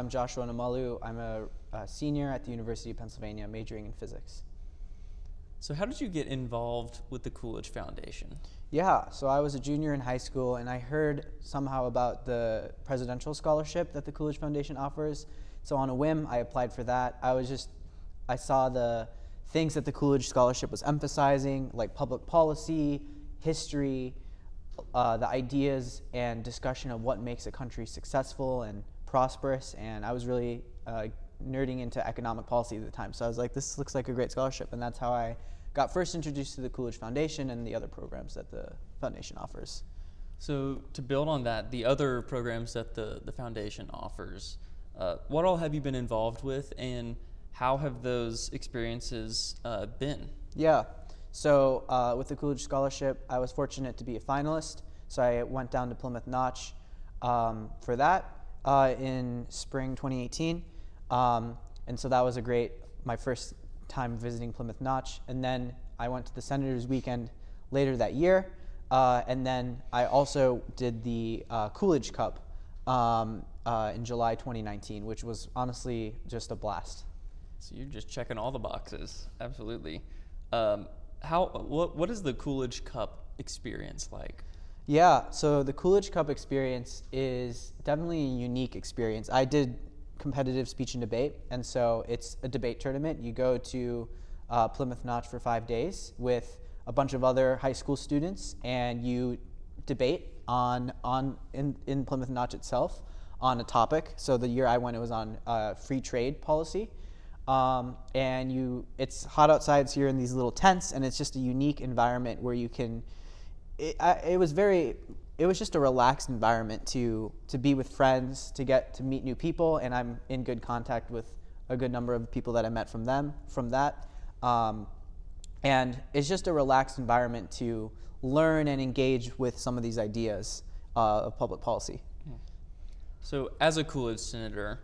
I'm Joshua Anumolu. I'm a senior at the University of Pennsylvania, majoring in physics. So how did you get involved with the Coolidge Foundation? Yeah, so I was a junior in high school, and I heard somehow about the presidential scholarship that the Coolidge Foundation offers. So on a whim, I applied for that. I saw the things that the Coolidge Scholarship was emphasizing, like public policy, history, the ideas and discussion of what makes a country successful and prosperous, and I was really nerding into economic policy at the time. So I was like, this looks like a great scholarship, and that's how I got first introduced to the Coolidge Foundation and the other programs that the foundation offers. So to build on that, the other programs that the foundation offers, what all have you been involved with, and how have those experiences been? Yeah, so with the Coolidge Scholarship, I was fortunate to be a finalist, so I went down to Plymouth Notch for that in spring 2018, and so that was my first time visiting Plymouth Notch. And then I went to the Senators Weekend later that year, and then I also did the Coolidge Cup in July 2019, which was honestly just a blast. So you're just checking all the boxes, absolutely. What is the Coolidge Cup experience like? Yeah, so the Coolidge Cup experience is definitely a unique experience. I did competitive speech and debate, and so it's a debate tournament. You go to Plymouth Notch for 5 days with a bunch of other high school students, and you debate in Plymouth Notch itself on a topic. So the year I went, it was on free trade policy. It's hot outside, so you're in these little tents, and it's just a unique environment where you can. It was just a relaxed environment to be with friends, to get to meet new people, and I'm in good contact with a good number of people that I met from that. And it's just a relaxed environment to learn and engage with some of these ideas of public policy. So as a Coolidge Senator,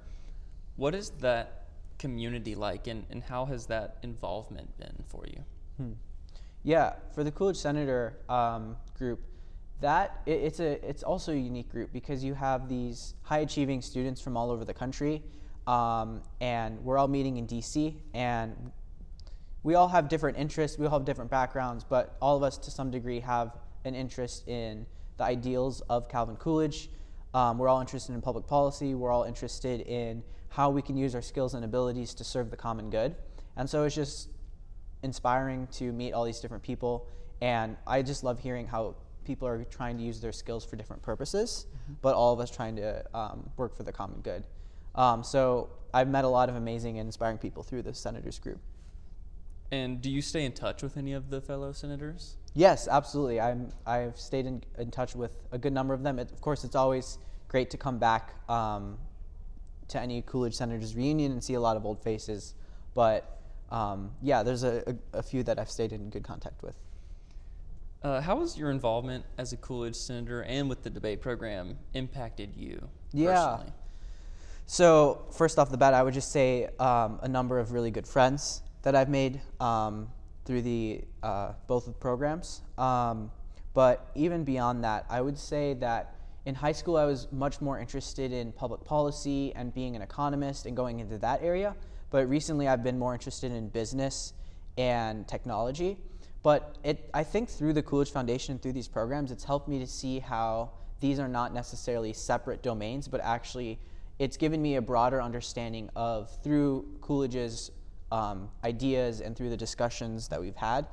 what is that community like, and how has that involvement been for you? Yeah, for the Coolidge Senator group, it's also a unique group because you have these high-achieving students from all over the country, and we're all meeting in DC, and we all have different interests, we all have different backgrounds, but all of us to some degree have an interest in the ideals of Calvin Coolidge. We're all interested in public policy, we're all interested in how we can use our skills and abilities to serve the common good, and so it's just inspiring to meet all these different people, and I just love hearing how people are trying to use their skills for different purposes, but all of us trying to work for the common good. So I've met a lot of amazing and inspiring people through the Senators group. And do you stay in touch with any of the fellow senators? Yes, absolutely. I've stayed in touch with a good number of them. Of course, it's always great to come back to any Coolidge Senators reunion and see a lot of old faces, but yeah, there's a few that I've stayed in good contact with. How has your involvement as a Coolidge Senator and with the debate program impacted you personally? So first off the bat, I would just say a number of really good friends that I've made through the both of the programs. But even beyond that, I would say that in high school, I was much more interested in public policy and being an economist and going into that area. But recently, I've been more interested in business and technology. But I think through the Coolidge Foundation, through these programs, it's helped me to see how these are not necessarily separate domains, but actually it's given me a broader understanding of, through Coolidge's ideas and through the discussions that we've had,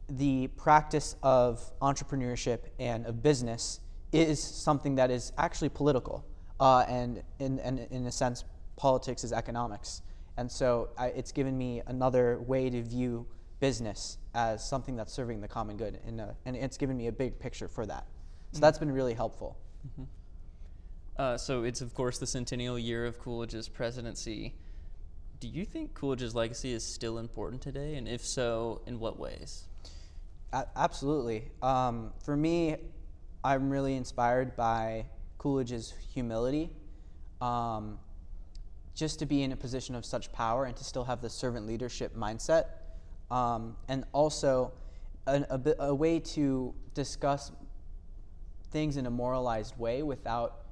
the practice of entrepreneurship and of business is something that is actually political, and in a sense, politics is economics. And so it's given me another way to view business as something that's serving the common good, and it's given me a big picture for that. So that's been really helpful. So it's, of course, the centennial year of Coolidge's presidency. Do you think Coolidge's legacy is still important today, and if so, in what ways? Absolutely. For me, I'm really inspired by Coolidge's humility. Just to be in a position of such power and to still have the servant leadership mindset, and also a way to discuss things in a moralized way without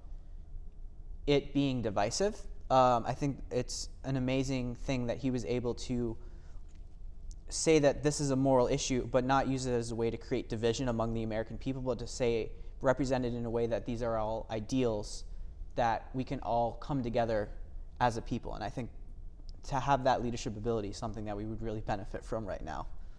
it being divisive. I think it's an amazing thing that he was able to say that this is a moral issue, but not use it as a way to create division among the American people, but to say, represent it in a way that these are all ideals that we can all come together as a people. And I think to have that leadership ability is something that we would really benefit from right now.